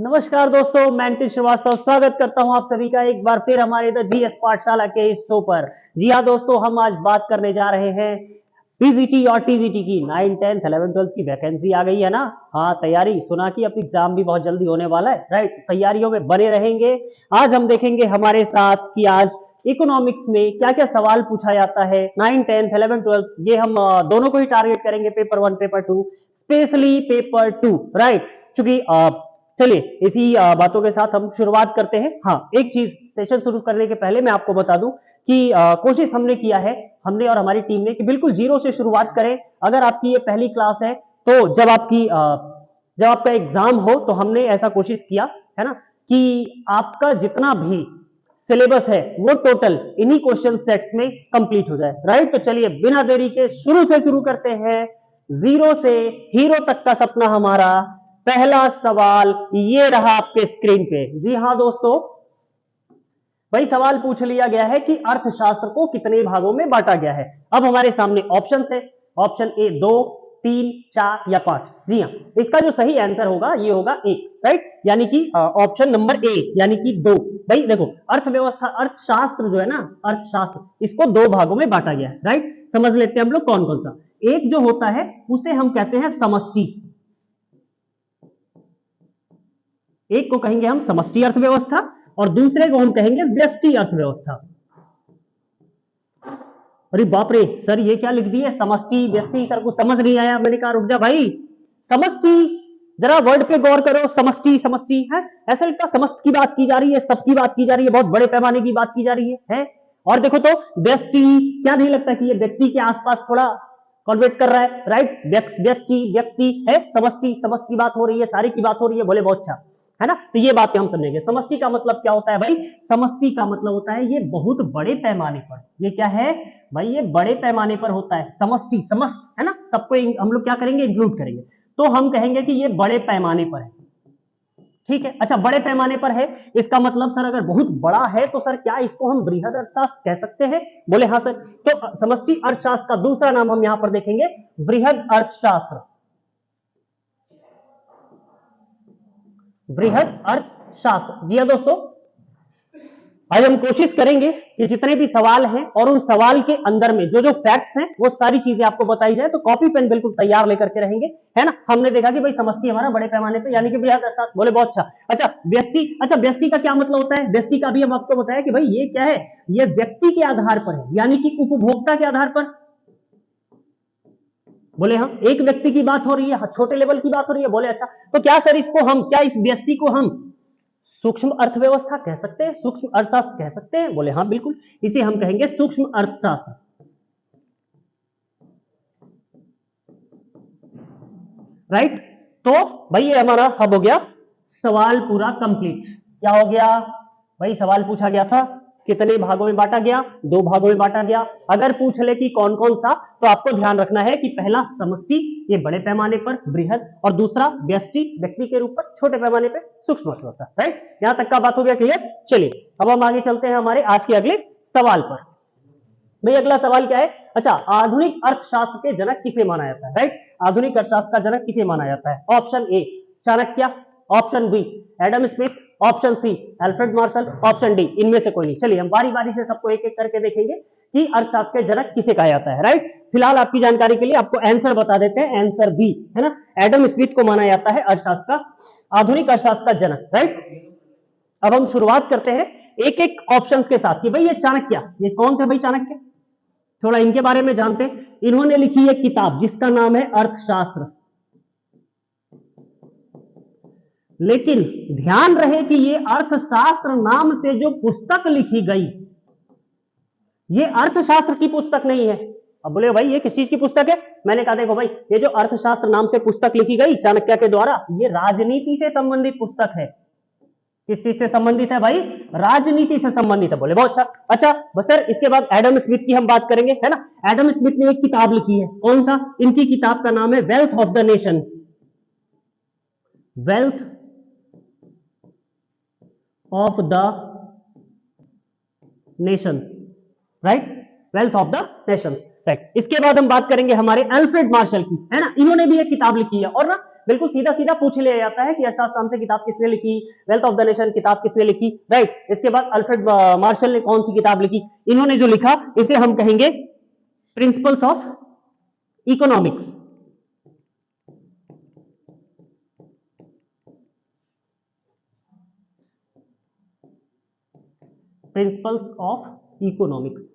नमस्कार दोस्तों, मैं अंकित श्रीवास्तव स्वागत करता हूं आप सभी का एक बार फिर हमारे द जीएस पाठशाला के इस शो पर। जी हाँ दोस्तों, हम आज बात करने जा रहे हैं पीजीटी और टीजीटी की 9, 10, 11, 12 की वैकेंसी आ गई है ना। हाँ, तैयारी सुना कि अब एग्जाम भी बहुत जल्दी होने वाला है, राइट। तैयारियों में बने रहेंगे। आज हम देखेंगे हमारे साथ कि आज इकोनॉमिक्स में क्या क्या सवाल पूछा जाता है। 9, 10, 11, 12 ये हम दोनों को ही टारगेट करेंगे, paper 1, paper 2, specially paper 2, right. चूंकि चलिए इसी बातों के साथ हम शुरुआत करते हैं। हाँ, एक चीज सेशन शुरू करने के पहले मैं आपको बता दूं कि कोशिश हमने किया है, हमने और हमारी टीम ने, कि बिल्कुल जीरो से शुरुआत करें। अगर आपकी ये पहली क्लास है तो जब आपका एग्जाम हो तो हमने ऐसा कोशिश किया है ना कि आपका जितना भी सिलेबस है वो टोटल इन्हीं क्वेश्चन सेट्स में कंप्लीट हो जाए, राइट। तो चलिए बिना देरी के शुरू से शुरू करते हैं। जीरो से हीरो तक का सपना हमारा। पहला सवाल ये रहा आपके स्क्रीन पे। जी हाँ दोस्तों, भाई सवाल पूछ लिया गया है कि अर्थशास्त्र को कितने भागों में बांटा गया है। अब हमारे सामने ऑप्शन है, ऑप्शन ए 2, 3, 4 या 5। जी हाँ, इसका जो सही आंसर होगा ये होगा 1, राइट। यानी कि ऑप्शन नंबर ए यानी कि 2। भाई देखो, अर्थव्यवस्था, अर्थशास्त्र जो है ना, अर्थशास्त्र, इसको 2 भागों में बांटा गया है, राइट। समझ लेते हैं हम लोग कौन कौन सा। एक जो होता है उसे हम कहते हैं समष्टि, एक को कहेंगे हम समष्टि अर्थव्यवस्था और दूसरे को हम कहेंगे व्यष्टि अर्थव्यवस्था। अरे बाप रे सर, ये क्या लिख दिए, समष्टि व्यष्टि, सर को समझ नहीं आया। मैंने कहा रुक जा भाई, समष्टि, जरा वर्ड पे गौर करो। समष्टि समष्टि है, ऐसा लगता है समस्त की बात की जा रही है, सबकी बात की जा रही है, बहुत बड़े पैमाने की बात की जा रही है? और देखो तो व्यष्टि, क्या नहीं लगता कि ये व्यक्ति के आसपास थोड़ा कॉन्वर्ट कर रहा है, राइट। व्यष्टि व्यक्ति है, समष्टि समस्त की बात हो रही है, सारी की बात हो रही है। बोले बहुत अच्छा है ना। तो ये बात हम समझेंगे। समष्टि का मतलब क्या होता है भाई? समष्टि का मतलब होता है ये बहुत बड़े पैमाने पर। ये क्या है भाई? ये बड़े पैमाने पर होता है। समष्टि, समस्त है ना, सबको हम लोग क्या करेंगे, इंक्लूड करेंगे। तो हम कहेंगे कि ये बड़े पैमाने पर है, ठीक है। अच्छा, बड़े पैमाने पर है, इसका मतलब सर अगर बहुत बड़ा है तो सर क्या इसको हम बृहद अर्थशास्त्र कह सकते हैं? बोले हाँ सर। तो समष्टि अर्थशास्त्र का दूसरा नाम हम यहां पर देखेंगे बृहद अर्थशास्त्र, बृहद अर्थशास्त्र। जी हाँ दोस्तों, आज हम कोशिश करेंगे कि जितने भी सवाल हैं और उन सवाल के अंदर में जो जो फैक्ट्स हैं वो सारी चीजें आपको बताई जाए। तो कॉपी पेन बिल्कुल तैयार लेकर के रहेंगे, है ना। हमने देखा कि भाई समष्टि हमारा बड़े पैमाने पे यानी कि बृहद अर्थशास्त्र। बोले बहुत अच्छा। अच्छा व्यष्टि, अच्छा व्यष्टि का क्या मतलब होता है? व्यष्टि का भी हम आपको बताया कि भाई ये क्या है, ये व्यक्ति के आधार पर है, यानी कि उपभोक्ता के आधार पर। बोले हाँ, एक व्यक्ति की बात हो रही है, छोटे लेवल की बात हो रही है। बोले अच्छा, तो क्या सर इसको हम, क्या इस व्यष्टि को हम सूक्ष्म अर्थव्यवस्था कह सकते हैं, सूक्ष्म अर्थशास्त्र कह सकते हैं? बोले हाँ बिल्कुल, इसे हम कहेंगे सूक्ष्म अर्थशास्त्र, राइट। तो भाई ये हमारा हब हो गया सवाल पूरा कंप्लीट। क्या हो गया भाई? सवाल पूछा गया था कितने भागों में बांटा गया? 2 भागों में बांटा गया। अगर पूछ ले कि कौन कौन सा, तो आपको ध्यान रखना है कि पहला समष्टि, ये बड़े पैमाने पर बृहद, और दूसरा व्यष्टि, व्यक्ति के रूप पर, छोटे पैमाने पर सूक्ष्म अर्थव्यवस्था, राइट। यहां तक का बात हो गया क्लियर। चलिए अब हम आगे चलते हैं हमारे आज के अगले सवाल पर। भाई अगला सवाल क्या है? अच्छा, आधुनिक अर्थशास्त्र के जनक किसे माना जाता है, राइट। आधुनिक अर्थशास्त्र का जनक किसे माना जाता है? Option A Chanakya, option B Adam Smith, option C Alfred Marshall, option D इनमें से कोई नहीं। चलिए हम बारी बारी से सबको एक एक करके देखेंगे कि अर्थशास्त्र के जनक किसे कहा जाता है, राइट। फिलहाल आपकी जानकारी के लिए आपको आंसर बता देते हैं। आंसर बी है ना, एडम स्मिथ को माना जाता है अर्थशास्त्र का, आधुनिक अर्थशास्त्र का जनक, राइट। अब हम शुरुआत करते हैं एक एक ऑप्शंस के साथ कि भाई ये चाणक्य, ये कौन थे भाई चाणक्य? थोड़ा इनके बारे में जानते हैं। इन्होंने लिखी एक किताब जिसका नाम है अर्थशास्त्र। लेकिन ध्यान रहे कि ये अर्थशास्त्र नाम से जो पुस्तक लिखी गई, ये अर्थशास्त्र की पुस्तक नहीं है। अब बोले भाई ये किस चीज की पुस्तक है? मैंने कहा देखो भाई, ये जो अर्थशास्त्र नाम से पुस्तक लिखी गई चाणक्य के द्वारा, ये राजनीति से संबंधित पुस्तक है। किस चीज से संबंधित है भाई? राजनीति से संबंधित है। बोले बहुत अच्छा। अच्छा बस सर, इसके बाद एडम स्मिथ की हम बात करेंगे, है ना। एडम स्मिथ ने एक किताब लिखी है, कौन सा? इनकी किताब का नाम है wealth of the nation, wealth of the nation, right, wealth of the nation, right. इसके बाद हम बात करेंगे हमारे अल्फ्रेड मार्शल की, है ना। इन्होंने भी एक किताब लिखी है, और ना बिल्कुल सीधा सीधा पूछ लिया जाता है कि अर्थशास्त्र से किताब किसने लिखी, वेल्थ ऑफ द नेशन किताब किसने लिखी, राइट। इसके बाद अल्फ्रेड मार्शल ने कौन सी किताब लिखी, इन्होंने जो लिखा इसे हम कहेंगे principles of economics. Principles of economics,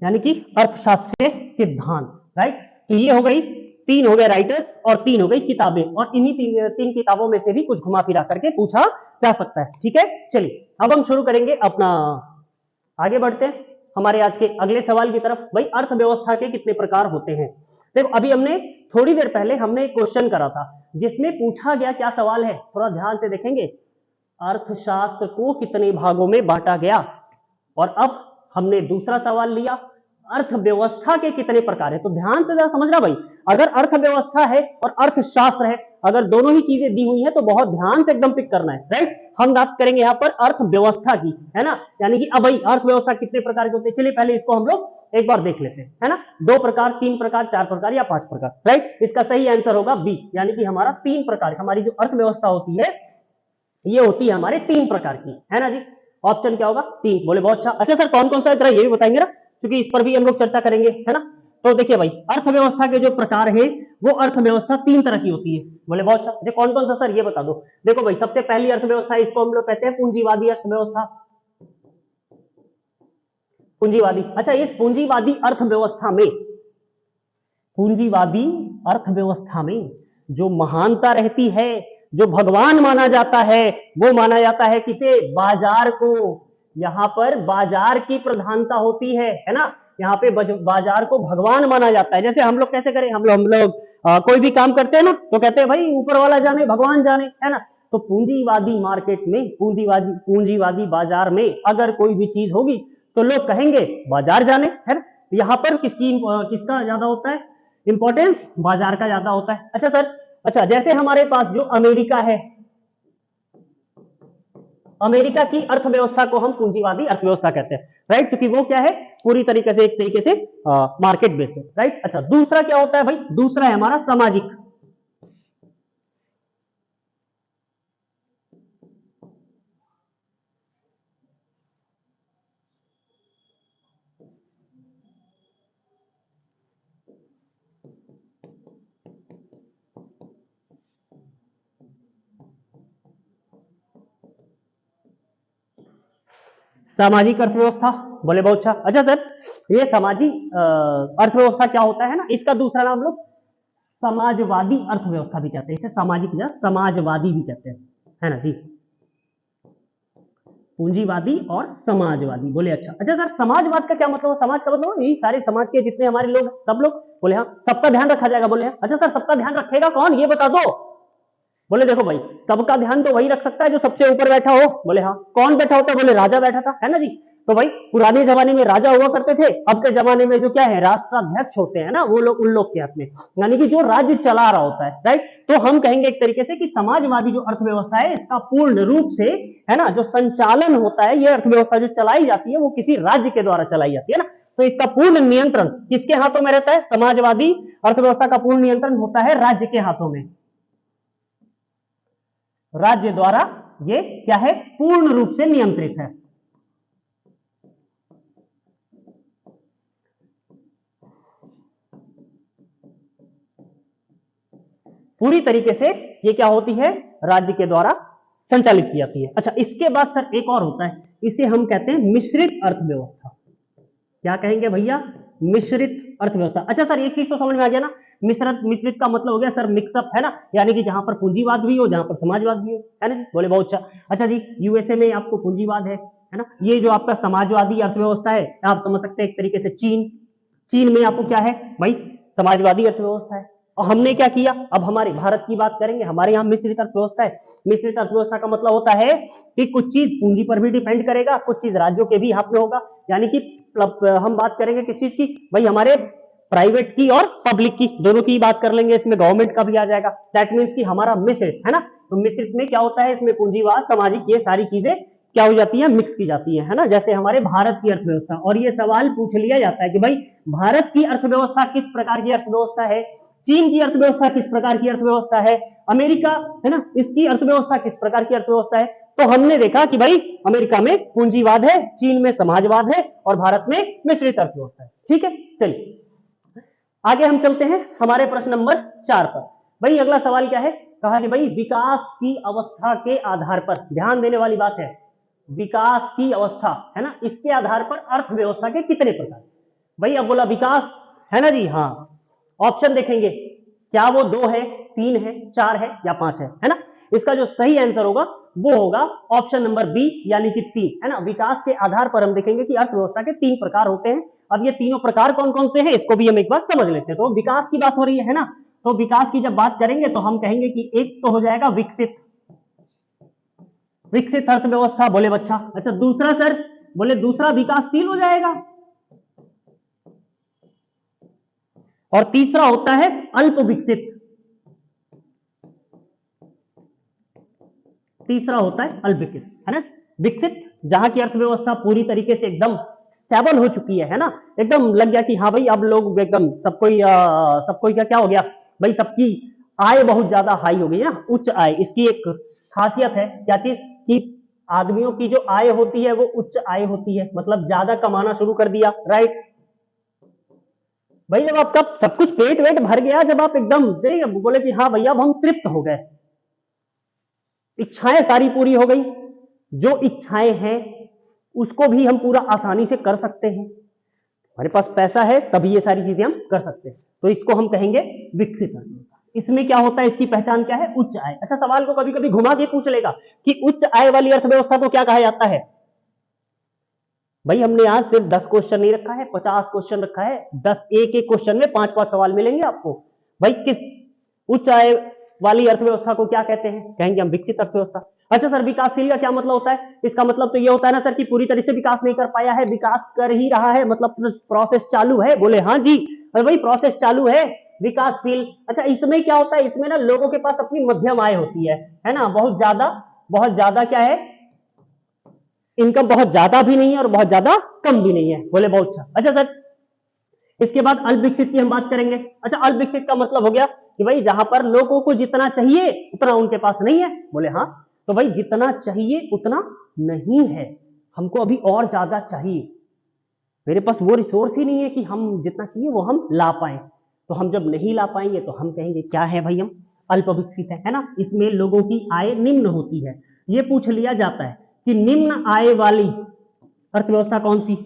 यानी कि अर्थशास्त्र के सिद्धांत, राइट। तो ये हो गई, तीन हो गए राइटर्स और तीन हो गई किताबें, और इन्हीं तीन किताबों में से भी कुछ घुमा फिरा करके पूछा जा सकता है, ठीक है। चलिए अब हम शुरू करेंगे अपना, आगे बढ़ते हैं हमारे आज के अगले सवाल की तरफ। भाई अर्थव्यवस्था के कितने प्रकार होते हैं। देखो अभी हमने थोड़ी देर पहले हमने एक क्वेश्चन करा था जिसमें पूछा गया, क्या सवाल है थोड़ा ध्यान से देखेंगे, अर्थशास्त्र को कितने भागों में बांटा गया। और अब हमने दूसरा सवाल लिया, अर्थव्यवस्था के कितने प्रकार है। तो ध्यान से जरा समझना भाई, अगर अर्थव्यवस्था है और अर्थशास्त्र है, अगर दोनों ही चीजें दी हुई है तो बहुत ध्यान से एकदम पिक करना है, राइट। हम बात करेंगे यहाँ पर अर्थव्यवस्था की, है ना, यानी कि अब भाई अर्थव्यवस्था कितने प्रकार के होते हैं। चलिए पहले इसको हम लोग एक बार देख लेते हैं, है ना। 2 प्रकार, 3 प्रकार, 4 प्रकार या 5 प्रकार, राइट। इसका सही आंसर होगा बी, यानी कि हमारा 3 प्रकार, हमारी जो अर्थव्यवस्था होती है ये होती है हमारे 3 प्रकार की, है ना जी। ऑप्शन क्या होगा 3, बोले बहुत अच्छा। अच्छा सर कौन कौन सा है जरा ये भी बताएंगे ना, क्योंकि इस पर भी हम लोग चर्चा करेंगे, है ना। तो देखिए भाई अर्थव्यवस्था के जो प्रकार है वो अर्थव्यवस्था 3 तरह की होती है, बोले बहुत अच्छा। ये कौन कौन सा सर ये बता दो। देखो भाई सबसे पहली अर्थव्यवस्था, इसको हम लोग कहते हैं पूंजीवादी अर्थव्यवस्था। पूंजीवादी, अच्छा इस पूंजीवादी अर्थव्यवस्था में, पूंजीवादी अर्थव्यवस्था में जो महानता रहती है, जो भगवान माना जाता है, वो माना जाता है किसे, बाजार को। यहां पर बाजार की प्रधानता होती है ना। यहाँ पे बाजार को भगवान माना जाता है। जैसे हम लोग कैसे करें, हम लोग कोई भी काम करते हैं ना तो कहते हैं भाई ऊपर वाला जाने भगवान जाने, है ना। तो पूंजीवादी मार्केट में, पूंजीवादी बाजार में अगर कोई भी चीज होगी तो लोग कहेंगे बाजार जाने, है ना। यहाँ पर किसका ज्यादा होता है इंपॉर्टेंस, बाजार का ज्यादा होता है। अच्छा सर, अच्छा जैसे हमारे पास जो अमेरिका है, अमेरिका की अर्थव्यवस्था को हम पूंजीवादी अर्थव्यवस्था कहते हैं, राइट, क्योंकि वो क्या है पूरी तरीके से, एक तरीके से मार्केट बेस्ड है, राइट। अच्छा दूसरा क्या होता है भाई, दूसरा है हमारा सामाजिक। सामाजिक अर्थव्यवस्था, बोले बहुत अच्छा। अच्छा सर ये सामाजिक अर्थव्यवस्था क्या होता है ना, इसका दूसरा नाम लोग समाजवादी अर्थव्यवस्था भी कहते हैं, इसे सामाजिक या समाजवादी भी कहते हैं, है ना जी। पूंजीवादी और समाजवादी, बोले अच्छा। अच्छा सर समाजवाद का क्या मतलब, समाज का मतलब यही सारे समाज के जितने हमारे लोग, सब लोग, बोले हाँ सबका ध्यान रखा जाएगा, बोले हाँ। अच्छा सर सबका ध्यान रखेगा कौन ये बता दो। बोले देखो भाई सबका ध्यान तो वही रख सकता है जो सबसे ऊपर बैठा हो, बोले हाँ। कौन बैठा होता है, बोले राजा बैठा था, है ना जी। तो भाई पुराने जमाने में राजा हुआ करते थे, अब के जमाने में जो क्या है राष्ट्राध्यक्ष होते हैं ना, वो लोग, उन लोग के हाथ में, यानी कि जो राज्य चला रहा होता है, राइट। तो हम कहेंगे एक तरीके से कि समाजवादी जो अर्थव्यवस्था है इसका पूर्ण रूप से, है ना, जो संचालन होता है, ये अर्थव्यवस्था जो चलाई जाती है वो किसी राज्य के द्वारा चलाई जाती है ना। तो इसका पूर्ण नियंत्रण किसके हाथों में रहता है, समाजवादी अर्थव्यवस्था का पूर्ण नियंत्रण होता है राज्य के हाथों में, राज्य द्वारा ये क्या है पूर्ण रूप से नियंत्रित है। पूरी तरीके से ये क्या होती है राज्य के द्वारा संचालित की जाती है। अच्छा इसके बाद सर एक और होता है, इसे हम कहते हैं मिश्रित अर्थव्यवस्था। क्या कहेंगे भैया, मिश्रित अर्थव्यवस्था। अच्छा सर एक चीज तो समझ में आ गया ना, मिश्रित का मतलब हो गया सर मिक्सअप, है ना, यानी कि जहां पर पूंजीवाद भी हो, जहां पर समाजवाद भी हो, है ना, बोले बहुत अच्छा। अच्छा जी यूएसए में आपको पूंजीवाद है ना। ये जो आपका समाजवादी अर्थव्यवस्था है आप समझ सकते हैं एक तरीके से चीन में आपको क्या है भाई समाजवादी अर्थव्यवस्था है। और हमने क्या किया, अब हमारे भारत की बात करेंगे, हमारे यहाँ मिश्रित अर्थव्यवस्था है। मिश्रित अर्थव्यवस्था का मतलब होता है कि कुछ चीज पूंजी पर भी डिपेंड करेगा, कुछ चीज राज्यों के भी हाथ में होगा, यानी कि हम बात करेंगे किस चीज की भाई, हमारे प्राइवेट की और पब्लिक की, दोनों की बात कर लेंगे, इसमें गवर्नमेंट का भी आ जाएगा। दैट मीन्स कि हमारा मिश्रित, है ना। तो मिश्रित में क्या होता है, इसमें पूंजीवाद, सामाजिक, ये सारी चीजें क्या हो जाती है, मिक्स की जाती है ना, जैसे हमारे भारत की अर्थव्यवस्था। और ये सवाल पूछ लिया जाता है कि भाई भारत की अर्थव्यवस्था किस प्रकार की अर्थव्यवस्था है, चीन की अर्थव्यवस्था किस प्रकार की अर्थव्यवस्था है, अमेरिका है ना इसकी अर्थव्यवस्था किस प्रकार की अर्थव्यवस्था है। तो हमने देखा कि भाई अमेरिका में पूंजीवाद है, चीन में समाजवाद है और भारत में मिश्रित अर्थव्यवस्था है। ठीक है, चलिए आगे हम चलते हैं हमारे प्रश्न नंबर 4 पर। भाई अगला सवाल क्या है, कहा कि भाई विकास की अवस्था के आधार पर, ध्यान देने वाली बात है, विकास की अवस्था है ना, इसके आधार पर अर्थव्यवस्था के कितने प्रकार। भाई अब बोला विकास है ना जी, हाँ ऑप्शन देखेंगे क्या वो 2 है, 3 है, 4 है या 5 है ना। इसका जो सही आंसर होगा वो होगा ऑप्शन नंबर बी यानी कि 3 है ना। विकास के आधार पर हम देखेंगे कि अर्थव्यवस्था के 3 प्रकार होते हैं। अब ये तीनों प्रकार कौन कौन से हैं इसको भी हम एक बार समझ लेते हैं। तो विकास की बात हो रही है ना, तो विकास की जब बात करेंगे तो हम कहेंगे कि एक तो हो जाएगा विकसित, विकसित अर्थव्यवस्था बोले बच्चा। अच्छा दूसरा सर, बोले दूसरा विकासशील हो जाएगा, और तीसरा होता है अल्प विकसित, तीसरा होता है अल्प विकसित है ना। विकसित जहां की अर्थव्यवस्था पूरी तरीके से एकदम स्टेबल हो चुकी है ना, एकदम लग गया कि हाँ भाई अब लोग एकदम सबको क्या क्या हो गया भाई, सबकी आय बहुत ज्यादा हाई हो गई है ना, उच्च आय। इसकी एक खासियत है क्या चीज कि आदमियों की जो आय होती है वो उच्च आय होती है, मतलब ज्यादा कमाना शुरू कर दिया, राइट। भाई जब आपका सब कुछ पेट वेट भर गया, जब आप एकदम बोले कि हाँ भैया अब हम तृप्त हो गए, इच्छाएं सारी पूरी हो गई, जो इच्छाएं हैं उसको भी हम पूरा आसानी से कर सकते हैं, हमारे पास पैसा है तभी ये सारी चीजें हम कर सकते हैं, तो इसको हम कहेंगे विकसित अर्थव्यवस्था। इसमें क्या होता है, इसकी पहचान क्या है, उच्च आय। अच्छा सवाल को कभी कभी घुमा के पूछ लेगा कि उच्च आय वाली अर्थव्यवस्था को क्या कहा जाता है। भाई हमने आज सिर्फ 10 क्वेश्चन नहीं रखा है, 50 क्वेश्चन रखा है, 10 एक एक क्वेश्चन में 5-5 सवाल मिलेंगे आपको। भाई किस उच्च आय वाली अर्थव्यवस्था को क्या कहते हैं, कहेंगे हम विकसित अर्थव्यवस्था। अच्छा सर विकासशील का क्या मतलब होता है, इसका मतलब तो ये होता है ना सर कि पूरी तरह से विकास नहीं कर पाया है, विकास कर ही रहा है, मतलब प्रोसेस चालू है, बोले हाँ जी। अरे भाई प्रोसेस चालू है विकासशील। अच्छा इसमें क्या होता है, इसमें ना लोगों के पास अपनी मध्यम आय होती है ना, बहुत ज्यादा क्या है, इनकम बहुत ज्यादा भी नहीं है और बहुत ज्यादा कम भी नहीं है, बोले बहुत अच्छा। अच्छा सर इसके बाद अल्प विकसित की हम बात करेंगे। अच्छा अल्प विकसित का मतलब हो गया कि भाई जहां पर लोगों को जितना चाहिए उतना उनके पास नहीं है, बोले हाँ। तो भाई जितना चाहिए उतना नहीं है, हमको अभी और ज्यादा चाहिए, मेरे पास वो रिसोर्स ही नहीं है कि हम जितना चाहिए वो हम ला पाए। तो हम जब नहीं ला पाएंगे तो हम कहेंगे क्या है भाई, हम अल्प विकसित है ना। इसमें लोगों की आय निम्न होती है। ये पूछ लिया जाता है कि निम्न आय वाली अर्थव्यवस्था कौन सी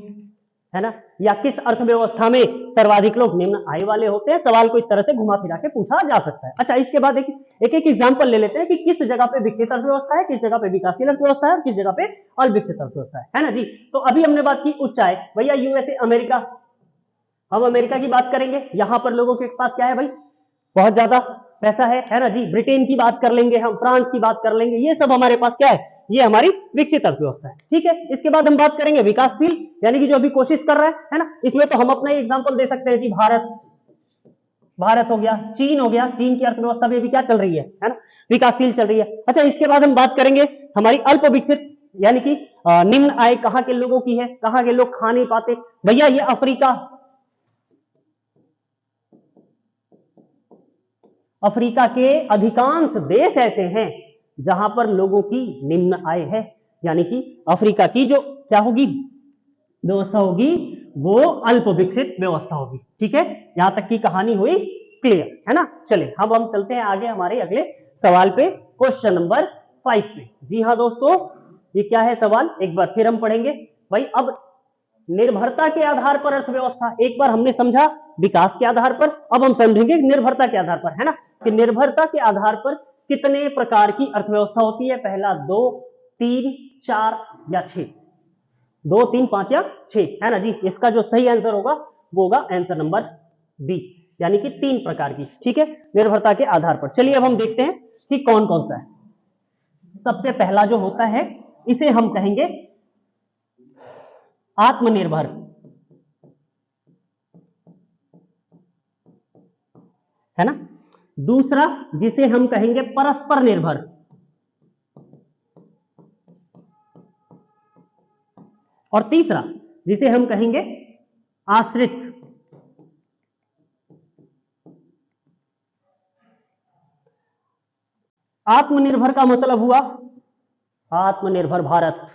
है ना, या किस अर्थव्यवस्था में सर्वाधिक लोग निम्न आय वाले होते हैं। सवाल को इस तरह से घुमा फिरा के पूछा जा सकता है। अच्छा इसके बाद एक एग्जांपल ले लेते हैं कि किस जगह पे विकसित अर्थव्यवस्था है, किस जगह पे विकासशील अर्थव्यवस्था है और किस जगह पे अल्प विकसित अर्थव्यवस्था है ना जी। तो अभी हमने बात की उच्च आय, भैया यूएसए अमेरिका, हम अमेरिका की बात करेंगे, यहां पर लोगों के पास क्या है भाई, बहुत ज्यादा पैसा है ना जी। ब्रिटेन की बात कर लेंगे हम, फ्रांस की बात कर लेंगे, ये सब हमारे पास क्या है, ये हमारी विकसित अर्थव्यवस्था है। ठीक है, इसके बाद हम बात करेंगे विकासशील, यानी कि जो अभी कोशिश कर रहा है ना। इसमें तो हम अपना एग्जांपल दे सकते हैं जी, भारत हो गया, चीन हो गया, चीन की अर्थव्यवस्था भी अभी क्या चल रही है ना, विकासशील चल रही है। अच्छा इसके बाद हम बात करेंगे हमारी अल्प विकसित, यानी कि निम्न आय कहाँ के लोगों की है, कहाँ के लोग खा नहीं पाते, भैया ये अफ्रीका, अफ्रीका के अधिकांश देश ऐसे हैं जहां पर लोगों की निम्न आय है, यानी कि अफ्रीका की जो क्या होगी व्यवस्था होगी वो अल्प विकसित व्यवस्था होगी। ठीक है, यहां तक की कहानी हुई क्लियर है ना। चलिए अब हम चलते हैं आगे हमारे अगले सवाल पे, क्वेश्चन नंबर 5 पे। जी हाँ दोस्तों, ये क्या है सवाल, एक बार फिर हम पढ़ेंगे। भाई अब निर्भरता के आधार पर अर्थव्यवस्था, एक बार हमने समझा विकास के आधार पर, अब हम समझेंगे निर्भरता के आधार पर है ना, कि निर्भरता के आधार पर कितने प्रकार की अर्थव्यवस्था होती है। पहला 2, 3, 4 या 6, 2, 3, 5 या 6 है ना जी। इसका जो सही आंसर होगा वो होगा आंसर नंबर बी, यानी कि 3 प्रकार की। ठीक है, निर्भरता के आधार पर। चलिए अब हम देखते हैं कि कौन कौन सा है। सबसे पहला जो होता है इसे हम कहेंगे आत्मनिर्भर, है ना। दूसरा जिसे हम कहेंगे परस्पर निर्भर, और तीसरा जिसे हम कहेंगे आश्रित। आत्मनिर्भर का मतलब हुआ आत्मनिर्भर भारत,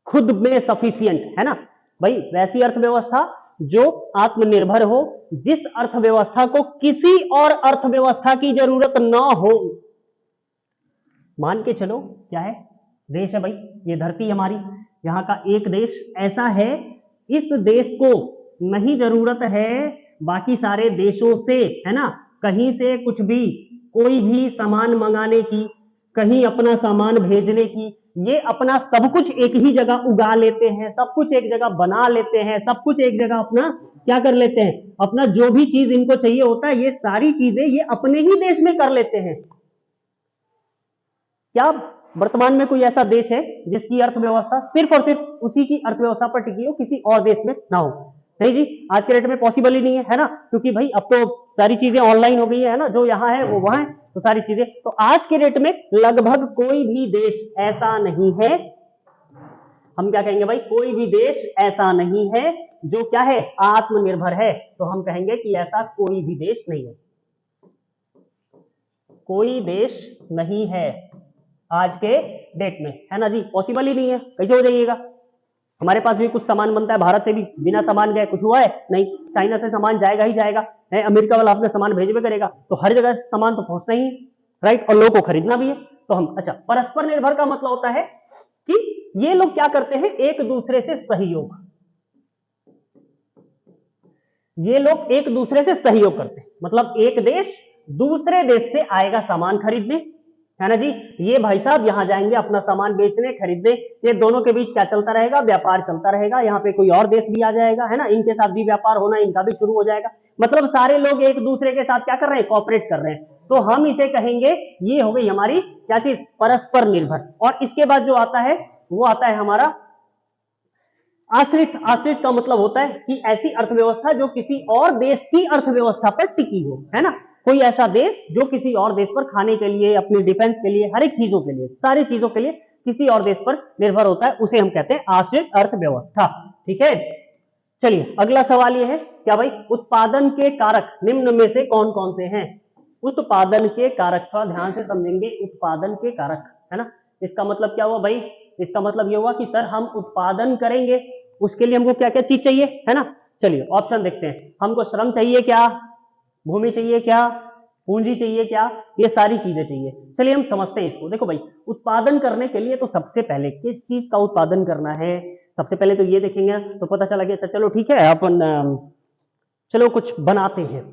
खुद में सफिशिएंट, है ना भाई। वैसी अर्थव्यवस्था जो आत्मनिर्भर हो, जिस अर्थव्यवस्था को किसी और अर्थव्यवस्था की जरूरत ना हो। मान के चलो क्या है, देश है भाई, ये धरती हमारी, यहाँ का एक देश ऐसा है, इस देश को नहीं जरूरत है बाकी सारे देशों से, है ना, कहीं से कुछ भी, कोई भी सामान मंगाने की, कहीं अपना सामान भेजने की। ये अपना सब कुछ एक ही जगह उगा लेते हैं, सब कुछ एक जगह बना लेते हैं, सब कुछ एक जगह अपना क्या कर लेते हैं, अपना जो भी चीज इनको चाहिए होता है, ये सारी चीजें ये अपने ही देश में कर लेते हैं। क्या वर्तमान में कोई ऐसा देश है जिसकी अर्थव्यवस्था सिर्फ और सिर्फ उसी की अर्थव्यवस्था पर टिकी हो, किसी और देश में ना हो? नहीं जी, आज के डेट में पॉसिबल ही नहीं है ना, क्योंकि भाई अब तो सारी चीजें ऑनलाइन हो गई है ना, जो यहाँ है वो वहां है, तो सारी चीजें, तो आज के डेट में लगभग कोई भी देश ऐसा नहीं है, हम क्या कहेंगे भाई, कोई भी देश ऐसा नहीं है जो क्या है, आत्मनिर्भर है। तो हम कहेंगे कि ऐसा कोई भी देश नहीं है, कोई देश नहीं है आज के डेट में, है ना जी, पॉसिबल ही नहीं है। कैसे हो जाइएगा, हमारे पास भी कुछ सामान बनता है, भारत से भी बिना सामान गए कुछ हुआ है नहीं, चाइना से सामान जाएगा ही जाएगा है, अमेरिका वाला अपने सामान भेजबे करेगा, तो हर जगह सामान तो पहुंचना ही है, राइट, और लोगों को खरीदना भी है। तो हम, अच्छा, परस्पर निर्भर का मतलब होता है कि ये लोग क्या करते हैं, एक दूसरे से सहयोग, ये लोग एक दूसरे से सहयोग करते हैं, मतलब एक देश दूसरे देश से आएगा सामान खरीदने, है ना जी, ये भाई साहब यहां जाएंगे अपना सामान बेचने खरीदने, ये दोनों के बीच क्या चलता रहेगा, व्यापार चलता रहेगा, यहाँ पे कोई और देश भी आ जाएगा, है ना, इनके साथ भी व्यापार होना, इनका भी शुरू हो जाएगा, मतलब सारे लोग एक दूसरे के साथ क्या कर रहे हैं, कॉपरेट कर रहे हैं। तो हम इसे कहेंगे, ये हो गई हमारी क्या चीज, परस्पर निर्भर। और इसके बाद जो आता है वो आता है हमारा आश्रित। आश्रित का मतलब होता है कि ऐसी अर्थव्यवस्था जो किसी और देश की अर्थव्यवस्था पर टिकी हो, है ना, कोई ऐसा देश जो किसी और देश पर खाने के लिए, अपने डिफेंस के लिए, हर एक चीजों के लिए, सारी चीजों के लिए किसी और देश पर निर्भर होता है, उसे हम कहते हैं आश्रित अर्थव्यवस्था। ठीक है, चलिए अगला सवाल ये है, क्या भाई, उत्पादन के कारक निम्न में से कौन कौन से हैं? उत्पादन के कारक, थोड़ा ध्यान से समझेंगे, उत्पादन के कारक, है ना, इसका मतलब क्या हुआ भाई, इसका मतलब ये हुआ कि सर हम उत्पादन करेंगे, उसके लिए हमको क्या क्या चीज चाहिए, है ना। चलिए ऑप्शन देखते हैं, हमको श्रम चाहिए क्या, भूमि चाहिए क्या, पूंजी चाहिए क्या, ये सारी चीजें चाहिए। चलिए हम समझते हैं इसको। देखो भाई, उत्पादन करने के लिए तो सबसे पहले किस चीज का उत्पादन करना है, सबसे पहले तो ये देखेंगे, तो पता चला कि अच्छा चलो ठीक है, अपन चलो कुछ बनाते हैं,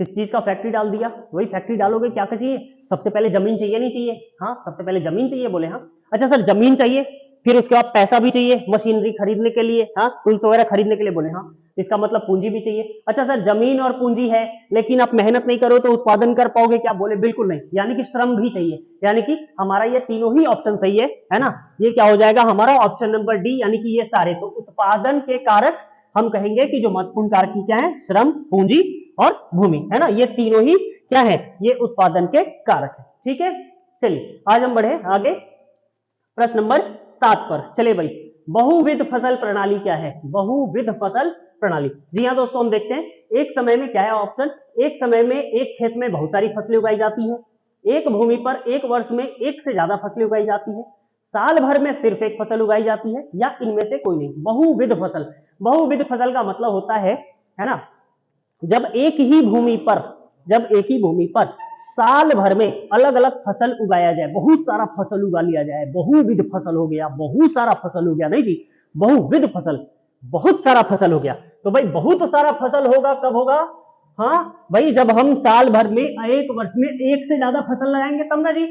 किस चीज का फैक्ट्री डाल दिया, वही फैक्ट्री डालोगे, क्या चाहिए, सबसे पहले जमीन चाहिए, नहीं चाहिए, हाँ सबसे पहले जमीन चाहिए, बोले हाँ, अच्छा सर जमीन चाहिए, फिर उसके बाद पैसा भी चाहिए मशीनरी खरीदने के लिए, हाँ टूल्स वगैरह खरीदने के लिए, बोले हाँ, इसका मतलब पूंजी भी चाहिए। अच्छा सर जमीन और पूंजी है, लेकिन आप मेहनत नहीं करो तो उत्पादन कर पाओगे क्या, बोले बिल्कुल नहीं, यानी कि श्रम भी चाहिए, यानी कि हमारा ये तीनों ही ऑप्शन सही है ना, ये क्या हो जाएगा हमारा ऑप्शन नंबर डी, यानी कि ये सारे। तो उत्पादन के कारक हम कहेंगे कि जो महत्वपूर्ण कारक क्या है, श्रम, पूंजी और भूमि, है ना, ये तीनों ही क्या है, ये उत्पादन के कारक है। ठीक है, चलिए आज हम बढ़े आगे प्रश्न नंबर 7 पर। चले भाई, बहुविध फसल प्रणाली क्या है, बहुविध फसल प्रणाली। जी हाँ दोस्तों, हम देखते हैं एक समय में क्या है ऑप्शन, एक समय में एक खेत में बहुत सारी फसलें उगाई जाती है, एक भूमि पर एक वर्ष में एक से ज्यादा फसलें उगाई जाती है, साल भर में सिर्फ एक फसल उगाई जाती है, या इनमें से कोई नहीं। बहुविध फसल, बहुविध फसल का मतलब होता है ना, जब एक ही भूमि पर, जब एक ही भूमि पर साल भर में अलग अलग फसल उगाया जाए, बहुत सारा फसल उगा लिया जाए, बहुविध फसल हो गया, बहुत सारा फसल हो गया, नहीं जी, बहुविध फसल, बहुत सारा फसल हो गया। तो भाई बहुत सारा फसल होगा कब होगा, हाँ भाई जब हम साल भर में, एक वर्ष में एक से ज्यादा फसल लगाएंगे तब ना जी,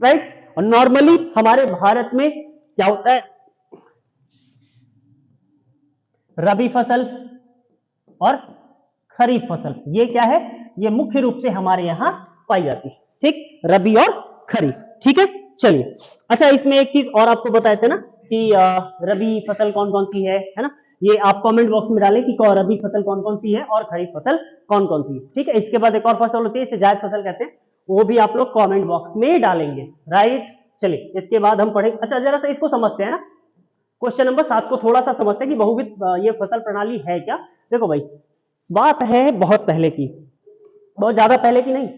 राइट। और नॉर्मली हमारे भारत में क्या होता है, रबी फसल और खरीफ फसल, ये क्या है, ये मुख्य रूप से हमारे यहाँ पाई जाती है, ठीक, रबी और खरीफ। ठीक है, चलिए अच्छा, इसमें एक चीज और आपको बताए थे ना कि रबी फसल कौन कौन सी है ना, ये आप कमेंट बॉक्स में डालें कि रबी फसल कौन कौन सी है और खरीफ फसल कौन कौन सी है। ठीक है, इसके बाद एक और फसल होती है, इसे जायद फसल कहते हैं, वो भी आप लोग कमेंट बॉक्स में डालेंगे, राइट। चलिए इसके बाद हम पढ़े, अच्छा जरा सा इसको समझते हैं ना, क्वेश्चन नंबर 7 को थोड़ा सा समझते हैं कि बहुविध ये फसल प्रणाली है क्या। देखो भाई, बात है बहुत पहले की, बहुत ज्यादा पहले की नहीं,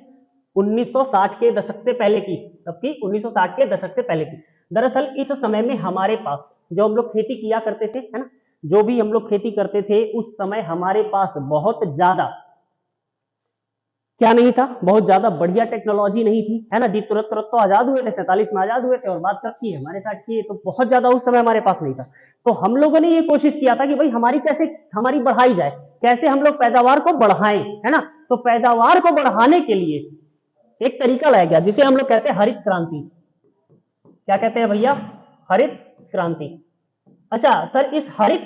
1960 के दशक से पहले की, तब की 1960 के दशक से पहले की। दरअसल इस समय में हमारे पास जो हम लोग खेती किया करते थे, है ना, जो भी हम लोग खेती करते थे उस समय हमारे पास बहुत ज्यादा क्या नहीं था, बहुत ज्यादा बढ़िया टेक्नोलॉजी नहीं थी, है ना जी। तुरंत तुरंत तो आजाद हुए थे, 47 में आजाद हुए थे, और बात कब की है, हमारे साथ की है, तो बहुत ज्यादा उस समय हमारे पास नहीं था। तो हम लोगों ने ये कोशिश किया था कि भाई हमारी बढ़ाई जाए, कैसे हम लोग पैदावार को बढ़ाएं, है ना। तो पैदावार को बढ़ाने के लिए एक तरीका लाया गया जिसे हम लोग कहते हैं हरित क्रांति। क्या कहते हैं भैया, हरित क्रांति। अच्छा सर, इस हरित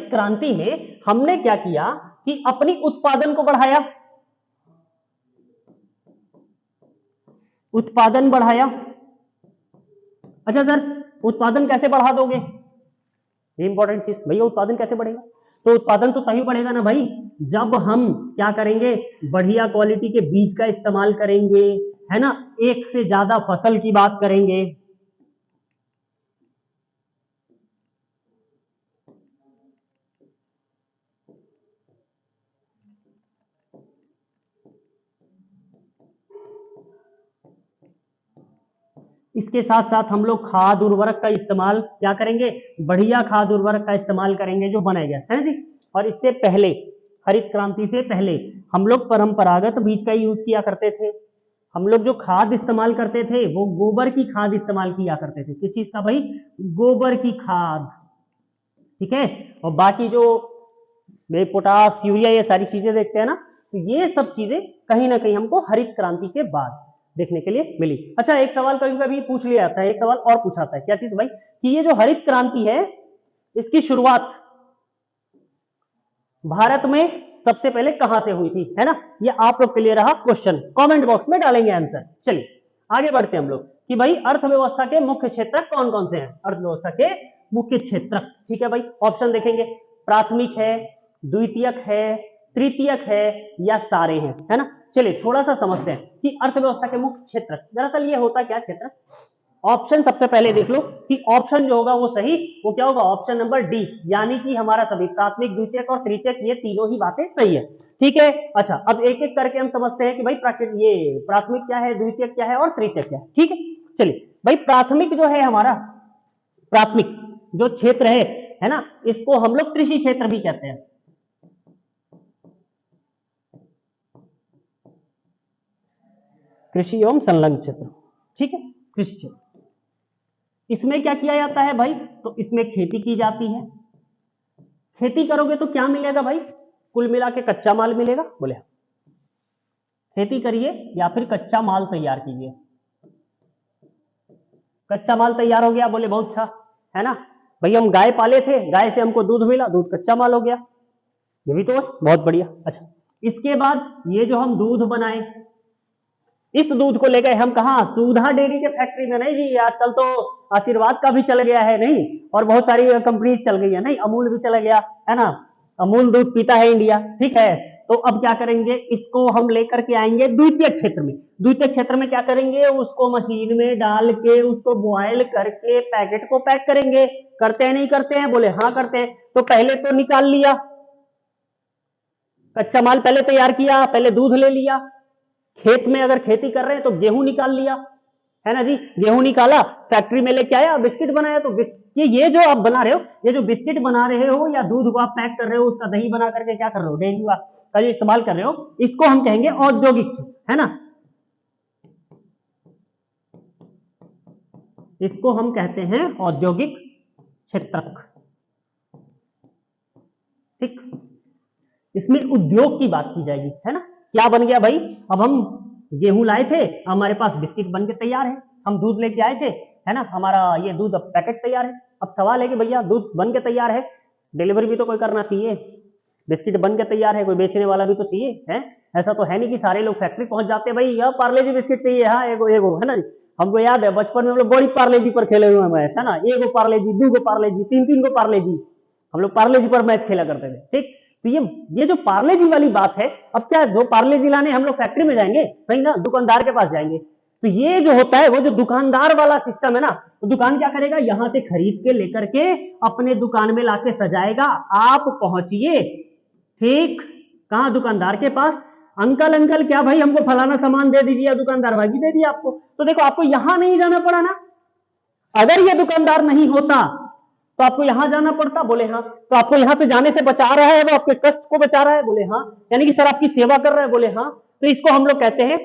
क्रांति में हमने क्या किया कि अपनी उत्पादन को बढ़ाया, उत्पादन बढ़ाया। अच्छा सर, उत्पादन कैसे बढ़ा दोगे, ये इंपॉर्टेंट चीज भैया, उत्पादन कैसे बढ़ेगा। तो उत्पादन तो तभी बढ़ेगा ना भाई, जब हम क्या करेंगे, बढ़िया क्वालिटी के बीज का इस्तेमाल करेंगे, है ना, एक से ज्यादा फसल की बात करेंगे। इसके साथ साथ हम लोग खाद उर्वरक का इस्तेमाल क्या करेंगे, बढ़िया खाद उर्वरक का इस्तेमाल करेंगे जो बनाया गया है ना जी। और इससे पहले, हरित क्रांति से पहले हम लोग परंपरागत बीज का यूज किया करते थे। हम लोग जो खाद इस्तेमाल करते थे वो गोबर की खाद इस्तेमाल किया करते थे। किस चीज का भाई, गोबर की खाद, ठीक है। और बाकी जो पोटास यूरिया ये सारी चीजें देखते हैं ना, तो ये सब चीजें कहीं ना कहीं हमको हरित क्रांति के बाद देखने के लिए मिली। अच्छा, एक सवाल कभी कभी पूछ लिया जाता है, एक सवाल और पूछा जाता है, क्या चीज भाई, कि ये जो हरित क्रांति है इसकी शुरुआत भारत में सबसे पहले कहां से हुई थी, है ना। ये आप लोग के लिए रहा क्वेश्चन, कमेंट बॉक्स में डालेंगे आंसर। चलिए आगे बढ़ते हैं हम लोग कि भाई अर्थव्यवस्था के मुख्य क्षेत्र कौन कौन से हैं, अर्थव्यवस्था के मुख्य क्षेत्र, ठीक है भाई। ऑप्शन देखेंगे, प्राथमिक है, द्वितीयक है, तृतीयक है, या सारे हैं, है ना। चलिए थोड़ा सा समझते हैं कि अर्थव्यवस्था के मुख्य क्षेत्र दरअसल ये होता क्या क्षेत्र। ऑप्शन सबसे पहले देख लो कि ऑप्शन जो होगा वो सही, वो क्या होगा, ऑप्शन नंबर डी, यानी कि हमारा सभी प्राथमिक द्वितीयक और तृतीयक ये तीनों ही बातें सही है, ठीक है। अच्छा, अब एक एक करके हम समझते हैं कि भाई ये प्राथमिक क्या है, द्वितीयक क्या है और तृतीयक क्या है, ठीक है। चलिए भाई, प्राथमिक जो है हमारा, प्राथमिक जो क्षेत्र है ना, इसको हम लोग कृषि क्षेत्र भी कहते हैं। कृषि एवं संलग्न क्षेत्र, ठीक है, कृषि क्षेत्र। इसमें क्या किया जाता है भाई, तो इसमें खेती की जाती है। खेती करोगे तो क्या मिलेगा भाई, कुल मिला के कच्चा माल मिलेगा, बोले खेती करिए या फिर कच्चा माल तैयार कीजिए। कच्चा माल तैयार हो गया, बोले बहुत अच्छा, है ना भाई। हम गाय पाले थे, गाय से हमको दूध मिला, दूध कच्चा माल हो गया, ये भी तो बहुत बढ़िया। अच्छा, इसके बाद ये जो हम दूध बनाए, इस दूध को लेकर हम कहा, सुधा डेयरी के फैक्ट्री में नहीं जी, आजकल तो आशीर्वाद का भी चल गया है नहीं, और बहुत सारी कंपनीज चल गई है नहीं, अमूल भी चला गया, है ना, अमूल दूध पीता है इंडिया, ठीक है। तो अब क्या करेंगे, इसको हम लेकर के आएंगे द्वितीय क्षेत्र में। द्वितीय क्षेत्र में क्या करेंगे, उसको मशीन में डाल के उसको बॉयल करके पैकेट को पैक करेंगे। करते हैं नहीं करते हैं, बोले हाँ करते हैं। तो पहले तो निकाल लिया कच्चा माल, पहले तैयार किया, पहले दूध ले लिया, खेत में अगर खेती कर रहे हैं तो गेहूं निकाल लिया, है ना जी, गेहूं निकाला, फैक्ट्री में लेके आया, बिस्किट बनाया। तो ये जो आप बना रहे हो, ये जो बिस्किट बना रहे हो या दूध को आप पैक कर रहे हो, उसका दही बना करके क्या कर रहे हो, डेयरी का जो इस्तेमाल कर रहे हो, इसको हम कहेंगे औद्योगिक, है ना, इसको हम कहते हैं औद्योगिक क्षेत्र, ठीक। इसमें उद्योग की बात की जाएगी, है ना। क्या बन गया भाई, अब हम गेहूं लाए थे, हमारे पास बिस्किट बन के तैयार है। हम दूध लेके आए थे, है ना, हमारा ये दूध अब पैकेट तैयार है। अब सवाल है कि भैया दूध बन के तैयार है, डिलीवरी भी तो कोई करना चाहिए, बिस्किट बन के तैयार है, कोई बेचने वाला भी तो चाहिए, है। ऐसा तो है नहीं कि सारे लोग फैक्ट्री पहुंच जाते हैं, भाई यह पार्ले जी बिस्किट चाहिए, हाँ एगो एगो, है ना। हमको याद है बचपन में हम लोग बड़ी पार्ले जी पर खेले हुए मैच, है ना, एगो पार्ले जी, दो गो पार्ले जी, तीन तीन गो पार्ले जी, हम लोग पार्ले जी पर मैच खेला करते थे, ठीक। तो ये जो पार्ले जी वाली बात है, अब क्या दो पार्ले जी लाने हम लोग फैक्ट्री में जाएंगे नहीं ना, दुकानदार के पास जाएंगे। तो ये जो होता है वो जो दुकानदार वाला सिस्टम है ना, तो दुकान क्या करेगा, यहां से खरीद के लेकर के अपने दुकान में लाके सजाएगा, आप पहुंचिए ठीक कहां, दुकानदार के पास, अंकल अंकल क्या भाई हमको फलाना सामान दे दीजिए, दुकानदार भाई दे दिया आपको। तो देखो आपको यहां नहीं जाना पड़ा ना, अगर ये दुकानदार नहीं होता तो आपको यहां जाना पड़ता, बोले हाँ। तो आपको यहां से जाने से बचा रहा है, वो आपके कष्ट को बचा रहा है, बोले हाँ। यानी कि सर आपकी सेवा कर रहा है, बोले हाँ। तो इसको हम लोग कहते हैं,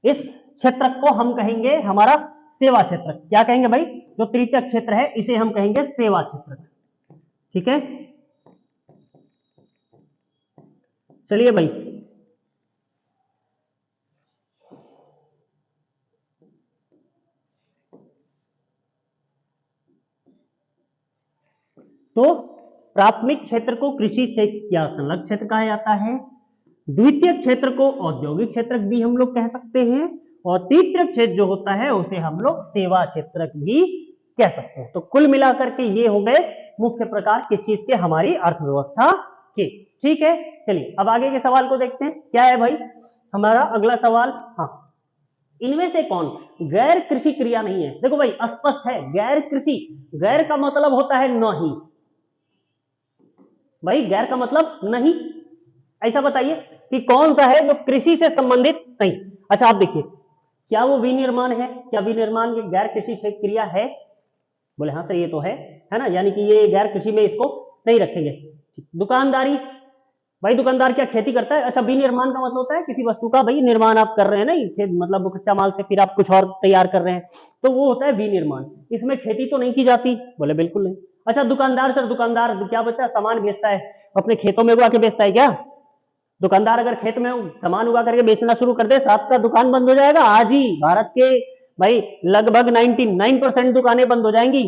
इस क्षेत्र को हम कहेंगे हमारा सेवा क्षेत्र। क्या कहेंगे भाई, जो तृतीय क्षेत्र है इसे हम कहेंगे सेवा क्षेत्र। ठीक है, चलिए भाई, तो प्राथमिक क्षेत्र को कृषि से या संलग्न क्षेत्र कहा जाता है, द्वितीय क्षेत्र को औद्योगिक क्षेत्र भी हम लोग कह सकते हैं, और तृतीय क्षेत्र जो होता है उसे हम लोग सेवा क्षेत्र भी कह सकते हैं। तो कुल मिलाकर के ये हो गए मुख्य प्रकार किस चीज के, हमारी अर्थव्यवस्था के। ठीक है, चलिए अब आगे के सवाल को देखते हैं, क्या है भाई हमारा अगला सवाल। हाँ, इनमें से कौन गैर कृषि क्रिया नहीं है। देखो भाई स्पष्ट है, गैर कृषि, गैर का मतलब होता है नहीं, भाई गैर का मतलब नहीं, ऐसा बताइए कि कौन सा है जो कृषि से संबंधित नहीं। अच्छा आप देखिए, क्या वो विनिर्माण है, क्या विनिर्माण ये गैर कृषि क्रिया है, बोले हाँ सर ये तो है ना, यानी कि ये गैर कृषि में इसको नहीं रखेंगे। दुकानदारी, भाई दुकानदार क्या खेती करता है। अच्छा विनिर्माण का मतलब होता है किसी वस्तु का भाई निर्माण आप कर रहे हैं ना, मतलब कच्चा माल से फिर आप कुछ और तैयार कर रहे हैं, तो वो होता है विनिर्माण। इसमें खेती तो नहीं की जाती, बोले बिल्कुल नहीं। अच्छा दुकानदार, सर दुकानदार क्या बचता है, सामान बेचता है, अपने खेतों में उगा के बेचता है क्या। दुकानदार अगर खेत में सामान उगा करके बेचना शुरू कर दे, साथ का दुकान बंद हो जाएगा आज ही। भारत के भाई लगभग 99% दुकानें बंद हो जाएंगी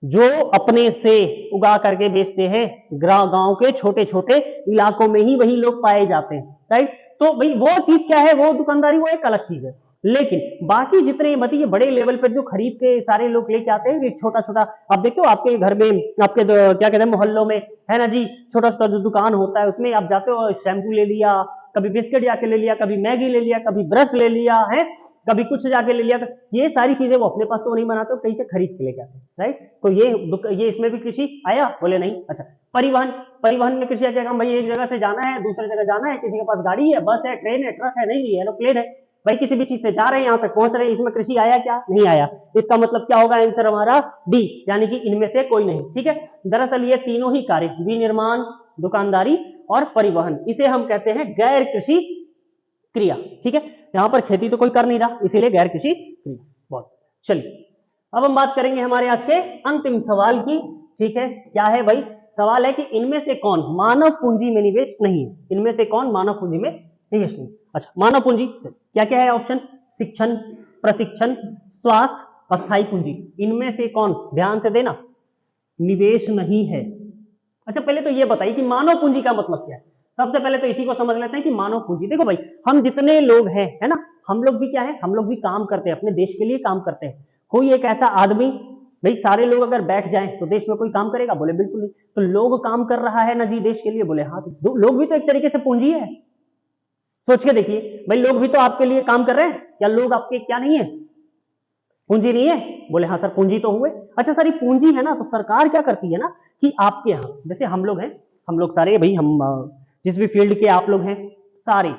जो अपने से उगा करके बेचते हैं। गांव के छोटे छोटे इलाकों में ही वही लोग पाए जाते हैं, राइट। तो भाई वो चीज क्या है, वो दुकानदारी वो एक अलग चीज है। लेकिन बाकी जितने बताइए बड़े लेवल पर जो खरीद के सारे लोग लेके आते हैं, छोटा छोटा आप देखते हो आपके घर में, आपके क्या कहते हैं मोहल्लों में है ना जी, छोटा छोटा जो दुकान होता है उसमें आप जाते हो, शैम्पू ले लिया, कभी बिस्किट जाके ले लिया, कभी मैगी ले लिया, कभी ब्रश ले लिया है, कभी कुछ जाके ले लिया। ये सारी चीजें वो अपने पास तो नहीं बनाते, कहीं से खरीद के लेके आते हैं, राइट। तो ये इसमें भी कृषि आया, बोले नहीं। अच्छा परिवहन, परिवहन में कृषि क्या काम, भाई एक जगह से जाना है दूसरी जगह जाना है, किसी के पास गाड़ी है, बस है, ट्रेन है, ट्रक है, नहीं एरोप्लेन है, भाई किसी भी चीज से जा रहे हैं, यहाँ तक पहुंच रहे हैं, इसमें कृषि आया क्या, नहीं आया। इसका मतलब क्या होगा, आंसर हमारा डी, यानी कि इनमें से कोई नहीं। ठीक है, दरअसल ये तीनों ही कार्य, विनिर्माण, दुकानदारी और परिवहन, इसे हम कहते हैं गैर कृषि क्रिया। ठीक है, यहां पर खेती तो कोई कर नहीं रहा, इसीलिए गैर कृषि क्रिया। बहुत चलिए, अब हम बात करेंगे हमारे आज के अंतिम सवाल की। ठीक है, क्या है भाई, सवाल है कि इनमें से कौन मानव पूंजी में निवेश नहीं है, इनमें से कौन मानव पूंजी में निवेश नहीं। अच्छा मानव पूंजी क्या क्या है ऑप्शन, शिक्षण, प्रशिक्षण, स्वास्थ्य, अस्थायी पूंजी, इनमें से कौन, ध्यान से देना, निवेश नहीं है। अच्छा पहले तो ये बताइए कि मानव पूंजी का मतलब क्या है। सबसे पहले तो इसी को समझ लेते हैं कि मानव पूंजी, देखो भाई हम जितने लोग हैं है ना, हम लोग भी क्या है, हम लोग भी काम करते हैं, अपने देश के लिए काम करते हैं। कोई एक ऐसा आदमी, भाई सारे लोग अगर बैठ जाएं तो देश में कोई काम करेगा, बोले बिल्कुल नहीं। तो लोग काम कर रहा है ना जी देश के लिए, बोले हाँ। तो लोग भी तो एक तरीके से पूंजी है, सोच के देखिए भाई, लोग भी तो आपके लिए काम कर रहे हैं, क्या लोग आपके क्या नहीं है, पूंजी नहीं है, बोले हाँ सर पूंजी तो हुए। अच्छा सर ये पूंजी है ना, तो सरकार क्या करती है ना कि आपके यहाँ जैसे हम लोग हैं, हम लोग सारे भाई, हम जिस भी फील्ड के आप लोग हैं, सारे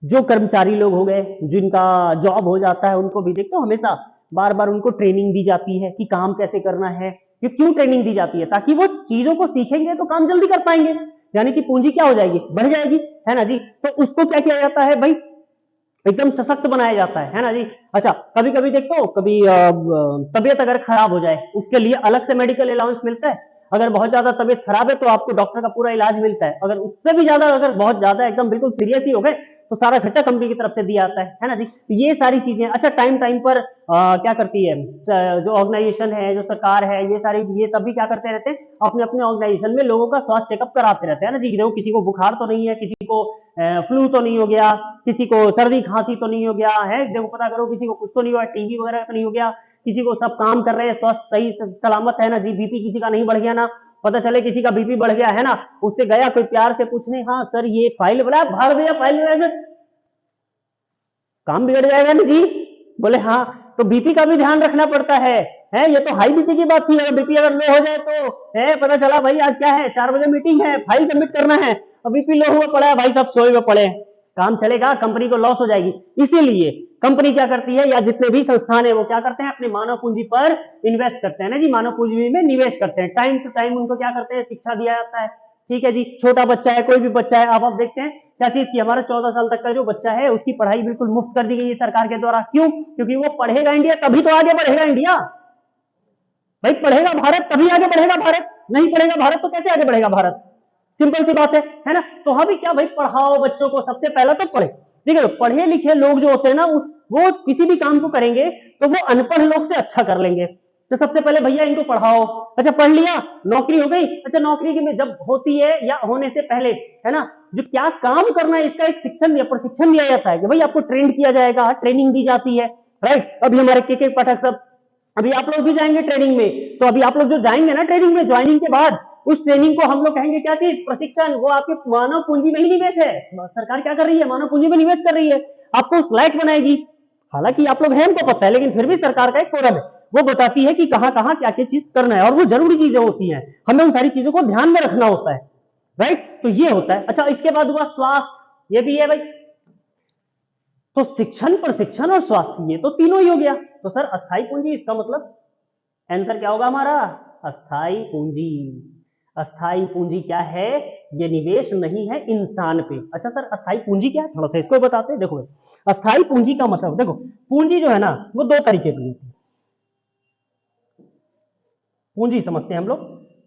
जो कर्मचारी लोग हो गए जिनका जॉब हो जाता है, उनको भी देखते हो हमेशा बार बार उनको ट्रेनिंग दी जाती है कि काम कैसे करना है। ये क्यों ट्रेनिंग दी जाती है, ताकि वो चीजों को सीखेंगे तो काम जल्दी कर पाएंगे, यानी कि पूंजी क्या हो जाएगी, बढ़ जाएगी, है ना जी। तो उसको क्या किया जाता है भाई, एकदम सशक्त बनाया जाता है ना जी। अच्छा कभी कभी देखो, कभी तबियत अगर खराब हो जाए उसके लिए अलग से मेडिकल अलाउंस मिलता है। अगर बहुत ज्यादा तबियत खराब है तो आपको डॉक्टर का पूरा इलाज मिलता है। अगर उससे भी ज्यादा, अगर बहुत ज्यादा एकदम बिल्कुल सीरियस ही हो गए तो सारा खर्चा कंपनी की तरफ से दिया जाता है ना जी। तो ये सारी चीजें, अच्छा टाइम टाइम पर क्या करती है जो ऑर्गेनाइजेशन है, जो सरकार है, ये सब भी क्या करते रहते हैं, अपने अपने ऑर्गेनाइजेशन में लोगों का स्वास्थ्य चेकअप कराते रहते हैं ना जी। देखो किसी को बुखार तो नहीं है, किसी को फ्लू तो नहीं हो गया, किसी को सर्दी खांसी तो नहीं हो गया है, देखो पता करो किसी को कुछ तो नहीं हुआ, टीबी वगैरह तो नहीं हो गया, किसी को, सब काम कर रहे हैं, स्वास्थ्य सही सलामत है ना जी, बीपी किसी का नहीं बढ़ गया ना, पता चले किसी का बीपी बढ़ गया है ना, उससे गया कोई प्यार से पूछने, हाँ सर ये फाइल बना, भाग दिया फाइल में, काम बिगड़ जाएगा ना जी। बोले हाँ, तो बीपी का भी ध्यान रखना पड़ता है। ये तो हाई बीपी की बात थी, अगर बीपी अगर लो हो जाए तो है पता चला भाई आज क्या है, 4 बजे मीटिंग है, फाइल सबमिट करना है, और बीपी लो हुआ पड़ा है, भाई सब सोए हुए पड़े हैं, काम चलेगा? कंपनी को लॉस हो जाएगी। इसीलिए कंपनी क्या करती है, या जितने भी संस्थान है वो क्या करते हैं, अपने मानव पूंजी पर इन्वेस्ट करते हैं ना जी, मानव पूंजी में निवेश करते हैं। टाइम टू टाइम उनको क्या करते हैं, शिक्षा दिया जाता है। ठीक है जी, छोटा बच्चा है, कोई भी बच्चा है, आप देखते हैं क्या चीज की, हमारा 14 साल तक का जो बच्चा है उसकी पढ़ाई बिल्कुल मुफ्त कर दी गई है सरकार के द्वारा। क्यों? क्योंकि वो पढ़ेगा इंडिया तभी तो आगे बढ़ेगा इंडिया। भाई पढ़ेगा भारत तभी आगे बढ़ेगा भारत, नहीं पढ़ेगा भारत तो कैसे आगे बढ़ेगा भारत? सिंपल सी बात है ना। तो हम क्या भाई, पढ़ाओ बच्चों को, सबसे पहला तो पढ़े। ठीक है, पढ़े लिखे लोग जो होते हैं ना वो किसी भी काम को करेंगे तो वो अनपढ़ लोग से अच्छा कर लेंगे। तो सबसे पहले भैया इनको पढ़ाओ। अच्छा पढ़ लिया, नौकरी हो गई। अच्छा नौकरी की में जब होती है या होने से पहले, है ना, जो क्या काम करना है इसका एक शिक्षण या प्रशिक्षण दिया जाता है कि भाई आपको ट्रेन किया जाएगा, ट्रेनिंग दी जाती है। राइट, अभी हमारे के पाठक सब, अभी आप लोग भी जाएंगे ट्रेनिंग में, तो अभी आप लोग जो जाएंगे ना ट्रेनिंग में, ज्वाइनिंग के बाद उस ट्रेनिंग को हम लोग कहेंगे क्या चीज, प्रशिक्षण। वो आपके मानव पूंजी में ही निवेश है। सरकार क्या कर रही है, मानव पूंजी में निवेश कर रही है, आपको स्लाइड बनाएगी। हालांकि आप लोग हैं, हमको पता है, लेकिन फिर भी सरकार का एक फोरम है, वो बताती है कि कहां कहां क्या क्या चीज करना है, और वो जरूरी चीजें होती हैं, हमें उन सारी चीजों को ध्यान में रखना होता है। राइट, तो ये होता है। अच्छा इसके बाद हुआ स्वास्थ्य, ये भी है भाई। तो शिक्षण, प्रशिक्षण और स्वास्थ्य, ये तो तीनों ही हो गया। तो सर अस्थाई पूंजी, इसका मतलब आंसर क्या होगा हमारा, अस्थाई पूंजी। अस्थाई पूंजी क्या है, ये निवेश नहीं है इंसान पे। अच्छा सर अस्थाई पूंजी क्या है, थोड़ा सा इसको बताते हैं। देखो अस्थाई पूंजी का मतलब, देखो पूंजी जो है ना वो दो तरीके की होती है। पूंजी समझते हैं हम लोग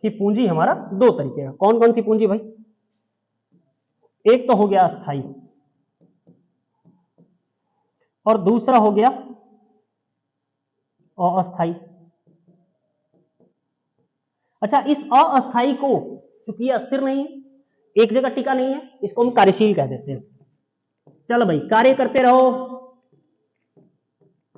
कि पूंजी हमारा दो तरीके का, कौन कौन सी पूंजी भाई, एक तो हो गया अस्थाई और दूसरा हो गया अस्थाई। अच्छा इस अस्थाई को, चूंकि ये अस्थिर नहीं है, एक जगह टिका नहीं है, इसको हम कार्यशील कह देते हैं। चलो भाई कार्य करते रहो,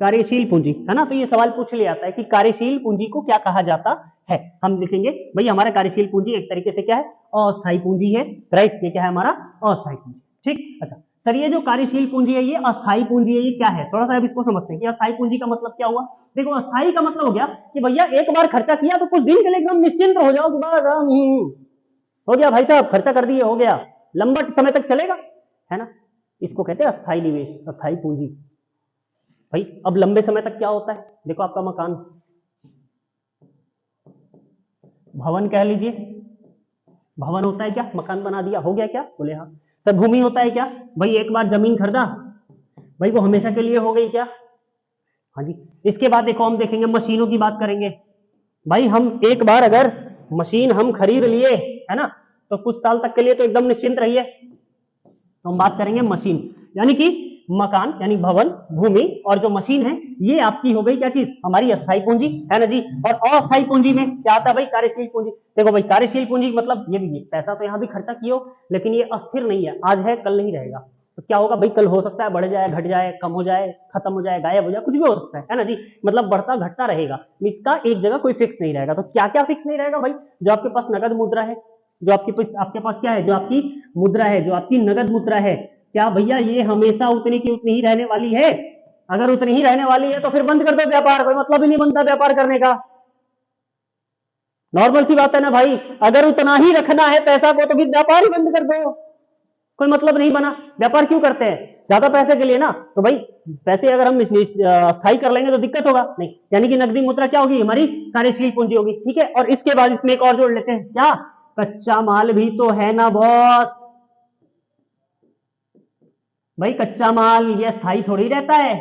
कार्यशील पूंजी है ना। तो ये सवाल पूछ लिया जाता है कि कार्यशील पूंजी को क्या कहा जाता है। हम लिखेंगे भाई हमारा कार्यशील पूंजी एक तरीके से क्या है, अस्थाई पूंजी है। राइट, ये क्या है हमारा, अस्थाई पूंजी। ठीक, अच्छा सर ये जो कार्यशील पूंजी है, ये अस्थाई पूंजी है, ये क्या है, थोड़ा सा अब इसको समझते हैं कि अस्थाई पूंजी का मतलब क्या हुआ। देखो अस्थाई का मतलब हो गया कि भैया एक बार खर्चा किया तो कुछ दिन के लिए एकदम निश्चिंत हो जाओ कि बस हो गया भाई साहब, खर्चा कर दिए, हो गया, लंबा समय तक चलेगा, है ना। इसको कहते हैं अस्थाई निवेश, अस्थाई पूंजी। भाई अब लंबे समय तक क्या होता है, देखो आपका मकान, भवन कह लीजिए, भवन होता है क्या, मकान बना दिया, हो गया क्या, बोले हाँ। सर भूमि होता है क्या, भाई एक बार जमीन खरीदा, भाई वो हमेशा के लिए हो गई क्या, हाँ जी। इसके बाद देखो हम देखेंगे, मशीनों की बात करेंगे। भाई हम एक बार अगर मशीन हम खरीद लिए, है ना, तो कुछ साल तक के लिए तो एकदम निश्चिंत रहिए। तो हम बात करेंगे मशीन, यानी कि मकान यानी भवन, भूमि, और जो मशीन है ये आपकी हो गई क्या चीज, हमारी अस्थाई पूंजी, है ना जी। और अस्थाई पूंजी में क्या आता है भाई, कार्यशील पूंजी। देखो भाई कार्यशील पूंजी मतलब ये भी, पैसा तो यहाँ भी खर्चा किया हो, लेकिन ये अस्थिर नहीं है, आज है कल नहीं रहेगा। तो क्या होगा भाई, कल हो सकता है बढ़ जाए, घट जाए, कम हो जाए, खत्म हो जाए, गायब हो जाए, कुछ भी हो सकता है ना जी। मतलब बढ़ता घटता रहेगा, इसका एक जगह कोई फिक्स नहीं रहेगा। तो क्या क्या फिक्स नहीं रहेगा भाई, जो आपके पास नगद मुद्रा है, जो आपके पास क्या है, जो आपकी मुद्रा है, जो आपकी नगद मुद्रा है, क्या भैया ये हमेशा उतनी की उतनी ही रहने वाली है। अगर उतनी ही रहने वाली है तो फिर बंद कर दो व्यापार, कोई मतलब ही नहीं बनता व्यापार करने का। नॉर्मल सी बात है ना भाई, अगर उतना ही रखना है पैसा को तो फिर व्यापार ही बंद कर दो, कोई मतलब नहीं बना। व्यापार क्यों करते हैं, ज्यादा पैसे के लिए ना। तो भाई पैसे अगर हम स्थायी कर लेंगे तो दिक्कत होगा नहीं, यानी कि नकदी मुद्रा क्या होगी, हमारी कार्यशील पूंजी होगी। ठीक है, और इसके बाद इसमें एक और जोड़ लेते हैं, क्या, कच्चा माल भी तो है ना बॉस। भाई कच्चा माल ये स्थायी थोड़ी रहता है।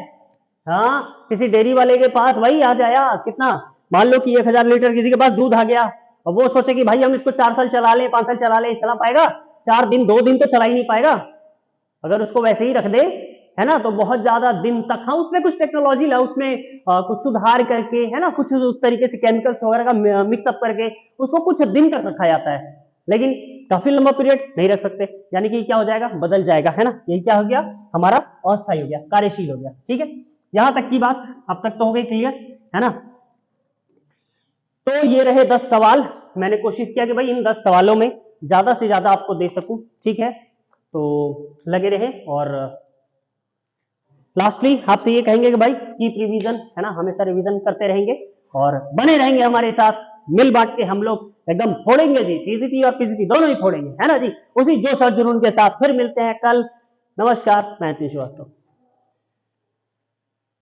हाँ, किसी डेयरी वाले के पास भाई आ जाया, कितना, मान लो कि 1000 लीटर किसी के पास दूध आ गया, और वो सोचे कि भाई हम इसको 4 साल चला लें, 5 साल चला लें, चला पाएगा, 4 दिन 2 दिन तो चला ही नहीं पाएगा। अगर उसको वैसे ही रख दे, है ना, तो बहुत ज्यादा दिन तक, हाँ उसमें कुछ टेक्नोलॉजी ला, उसमें कुछ सुधार करके, है ना, कुछ उस तरीके से केमिकल्स वगैरह का मिक्सअप करके उसको कुछ दिन तक रखा जाता है, लेकिन काफी लंबा पीरियड नहीं रख सकते, यानी कि क्या हो जाएगा, बदल जाएगा, है ना। यही क्या हो गया, हमारा अस्थायी हो गया, कार्यशील हो गया। ठीक है, यहां तक की बात अब तक तो हो गई क्लियर, है ना। तो ये रहे 10 सवाल, मैंने कोशिश किया कि भाई इन 10 सवालों में ज्यादा से ज्यादा आपको दे सकूं। ठीक है, तो लगे रहे और लास्टली आपसे ये कहेंगे कि भाई कीप रिवीजन, है ना, हमेशा रिवीजन करते रहेंगे और बने रहेंगे हमारे साथ, मिल बांट के हम लोग एकदम फोड़ेंगे जी, टीजीटी और पीजीटी दोनों ही फोड़ेंगे, है ना जी। उसी जोश और जुनून के साथ फिर मिलते हैं कल। नमस्कार, मैं श्रीवास्तव।